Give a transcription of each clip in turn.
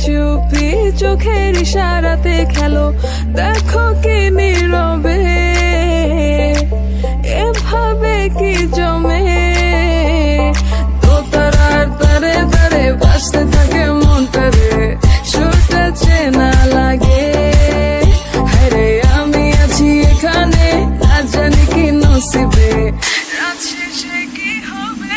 চুপি চোখের ইশারাতে খেলো, দেখো কি নীরবে এভাবে কি জমে। দোতারার তারে তারে বাজতে থাকে মনটারে, সুরটা চেনা লাগে। হ্যারে আমি আছি এখানে, না জানি কি নসিবে, রাত শেষে কি হবে।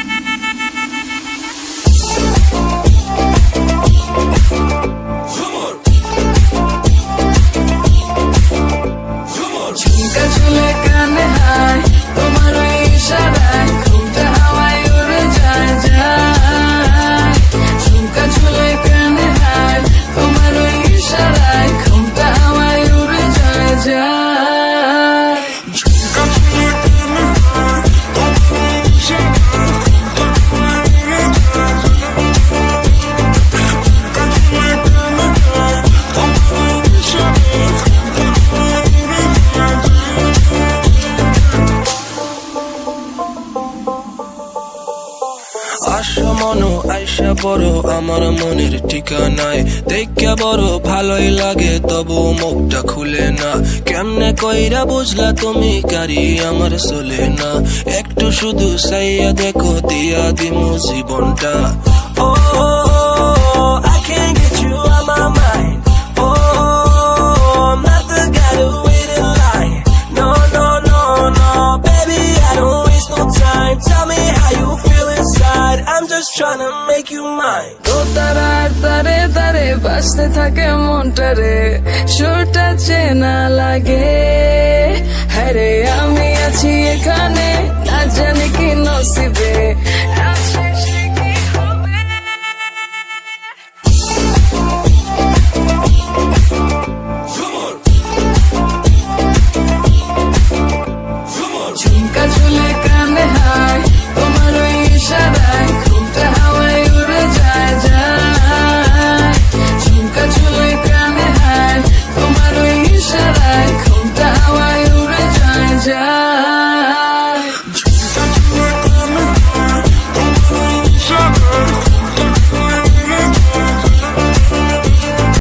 ঝুমকা ঝুলে কানে হায়, তোমার ওই ইশারায় ঘুমটা হাওয়ায় উড়ে যায় যায়। ঝুমকা ঝুলে কানে হায়, তোমার ওই ইশারায় ঘুমটা হাওয়ায় উড়ে যায় যায়। ঝুমকা ঝুলে কানে হায়, তোমার ওই ইশারায় ঘুমটা হাওয়ায় উড়ে যায় যায়। ঝুমকা ঝুলে কানে হায়, তোমার ওই ইশারায় ঘুমটা হাওয়ায় উড়ে যায় যায়। আশা মনো আইসা বড় আমার মনের ঠিকানায়, দেখা বড় ভালোই লাগে তবু মুখটা খুলে না। কেমনে কইরা বুঝলা তুমি কারি আমার চলে না, একটু শুধু চাইয়া দেখো দিয়া দিমু জীবনটা। ও I can't get you out my mind. Oh, I'm not the guy to wait in line. No, no, no, no, baby, I don't waste no time. Tell me how you feel inside. I'm just trying to make you mine. দোতারার তারে তারে বাজতে থাকে মনটারে, সুরটা চেনা লাগে। হ্যারে আমি আছি এখানে, না জানি কি নসিবে, রাত শেষে